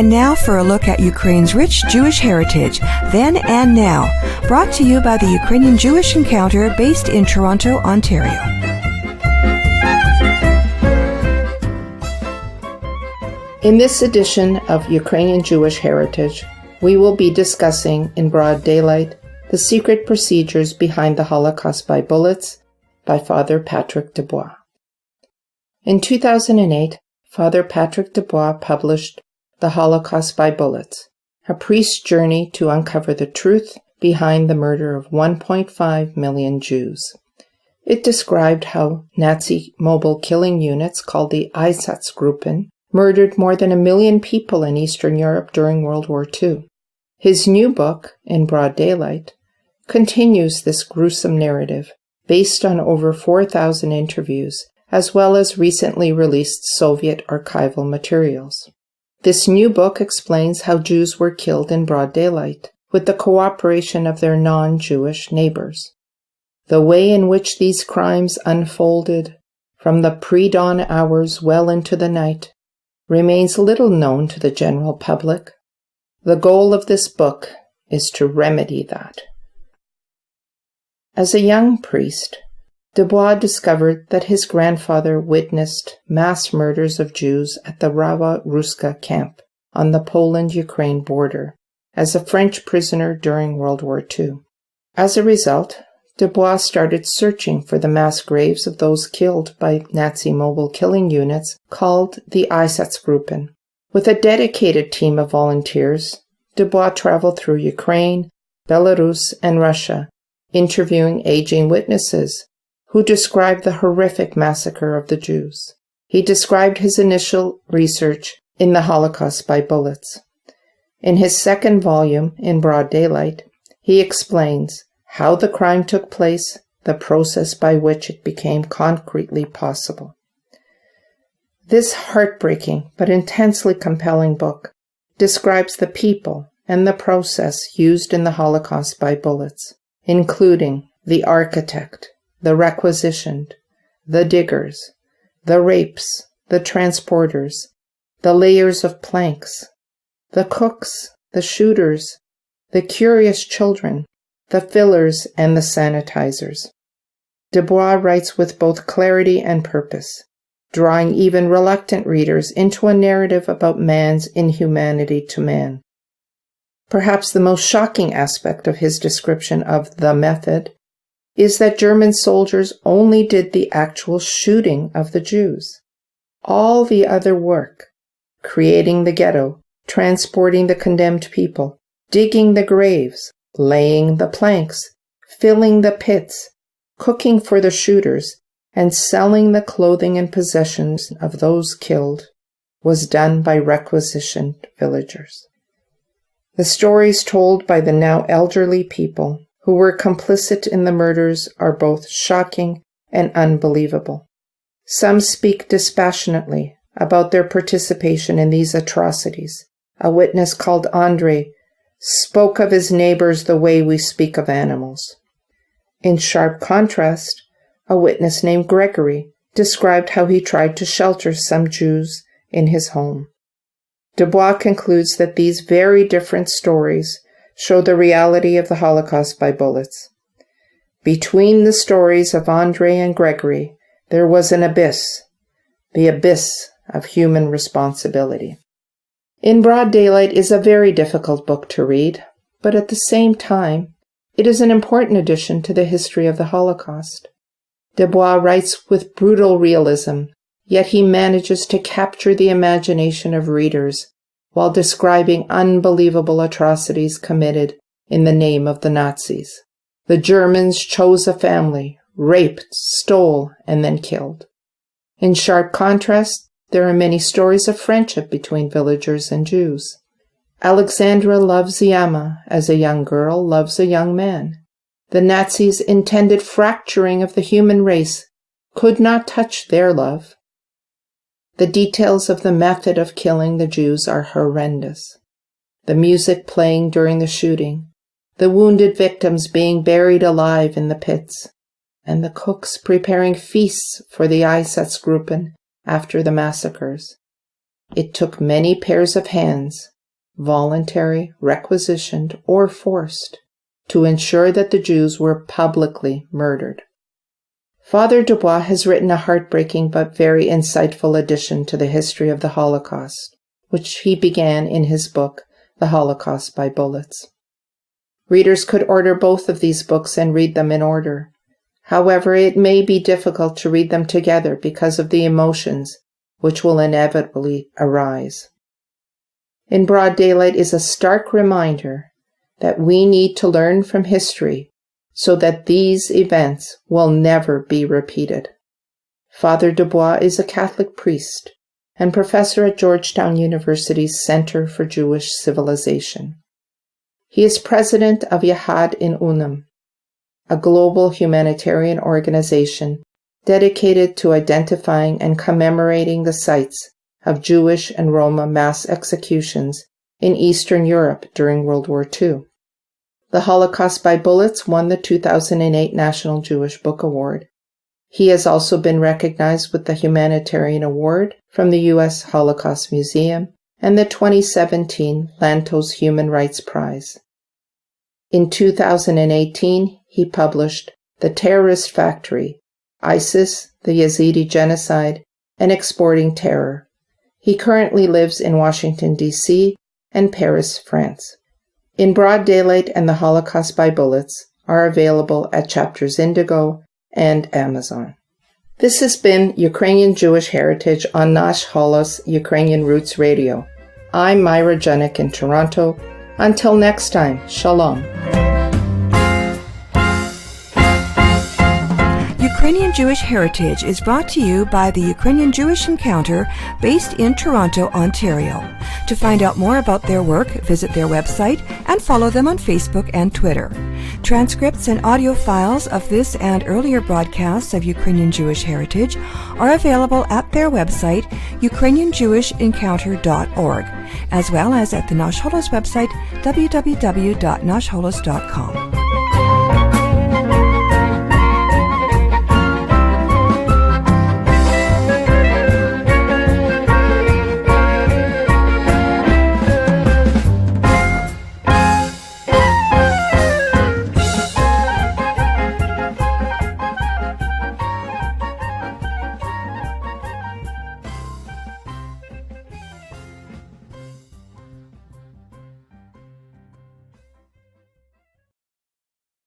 And now for a look at Ukraine's rich Jewish heritage, then and now, brought to you by the Ukrainian Jewish Encounter based in Toronto, Ontario. In this edition of Ukrainian Jewish Heritage, we will be discussing in broad daylight the secret procedures behind the Holocaust by bullets by Father Patrick Dubois. In 2008, Father Patrick Dubois published The Holocaust by Bullets, a priest's journey to uncover the truth behind the murder of 1.5 million Jews. It described how Nazi mobile killing units called the Einsatzgruppen murdered more than 1 million people in Eastern Europe during World War II. His new book, In Broad Daylight, continues this gruesome narrative based on over 4,000 interviews, as well as recently released Soviet archival materials. This new book explains how Jews were killed in broad daylight, with the cooperation of their non-Jewish neighbors. The way in which these crimes unfolded from the pre-dawn hours well into the night remains little known to the general public. The goal of this book is to remedy that. As a young priest, Dubois discovered that his grandfather witnessed mass murders of Jews at the Rawa Ruska camp on the Poland-Ukraine border as a French prisoner during World War II. As a result, Dubois started searching for the mass graves of those killed by Nazi mobile killing units called the Einsatzgruppen. With a dedicated team of volunteers, Dubois traveled through Ukraine, Belarus, and Russia, interviewing aging witnesses who described the horrific massacre of the Jews. He described his initial research in The Holocaust by Bullets. In his second volume, In Broad Daylight, he explains how the crime took place, the process by which it became concretely possible. This heartbreaking but intensely compelling book describes the people and the process used in the Holocaust by bullets, including the architect, the requisitioned, the diggers, the rapes, the transporters, the layers of planks, the cooks, the shooters, the curious children, the fillers, and the sanitizers. Dubois writes with both clarity and purpose, drawing even reluctant readers into a narrative about man's inhumanity to man. Perhaps the most shocking aspect of his description of the method is that German soldiers only did the actual shooting of the Jews. All the other work, creating the ghetto, transporting the condemned people, digging the graves, laying the planks, filling the pits, cooking for the shooters, and selling the clothing and possessions of those killed, was done by requisitioned villagers. The stories told by the now elderly people who were complicit in the murders are both shocking and unbelievable. Some speak dispassionately about their participation in these atrocities. A witness called Andrei spoke of his neighbors the way we speak of animals. In sharp contrast, a witness named Gregory described how he tried to shelter some Jews in his home. Dubois concludes that these very different stories show the reality of the Holocaust by bullets. Between the stories of Andrei and Gregory, there was an abyss, the abyss of human responsibility. In Broad Daylight is a very difficult book to read, but at the same time, it is an important addition to the history of the Holocaust. Dubois writes with brutal realism, yet he manages to capture the imagination of readers while describing unbelievable atrocities committed in the name of the Nazis. The Germans chose a family, raped, stole, and then killed. In sharp contrast, there are many stories of friendship between villagers and Jews. Alexandra loves Yama as a young girl loves a young man. The Nazis' intended fracturing of the human race could not touch their love. The details of the method of killing the Jews are horrendous. The music playing during the shooting, the wounded victims being buried alive in the pits, and the cooks preparing feasts for the Einsatzgruppen after the massacres. It took many pairs of hands, voluntary, requisitioned, or forced, to ensure that the Jews were publicly murdered. Father Dubois has written a heartbreaking but very insightful addition to the history of the Holocaust, which he began in his book, The Holocaust by Bullets. Readers could order both of these books and read them in order. However, it may be difficult to read them together because of the emotions which will inevitably arise. In Broad Daylight is a stark reminder that we need to learn from history so that these events will never be repeated. Father Dubois is a Catholic priest and professor at Georgetown University's Center for Jewish Civilization. He is president of Yahad in Unam, a global humanitarian organization dedicated to identifying and commemorating the sites of Jewish and Roma mass executions in Eastern Europe during World War II. The Holocaust by Bullets won the 2008 National Jewish Book Award. He has also been recognized with the Humanitarian Award from the U.S. Holocaust Museum and the 2017 Lantos Human Rights Prize. In 2018, he published The Terrorist Factory, ISIS, the Yazidi Genocide, and Exporting Terror. He currently lives in Washington, D.C. and Paris, France. In Broad Daylight and The Holocaust by Bullets are available at Chapters Indigo and Amazon. This has been Ukrainian Jewish Heritage on Nash Holos Ukrainian Roots Radio. I'm Myra Junik in Toronto. Until next time, Shalom. Ukrainian Jewish Heritage is brought to you by the Ukrainian Jewish Encounter based in Toronto, Ontario. To find out more about their work, visit their website and follow them on Facebook and Twitter. Transcripts and audio files of this and earlier broadcasts of Ukrainian Jewish Heritage are available at their website, ukrainianjewishencounter.org, as well as at the Nash Holos website, www.nashholos.com.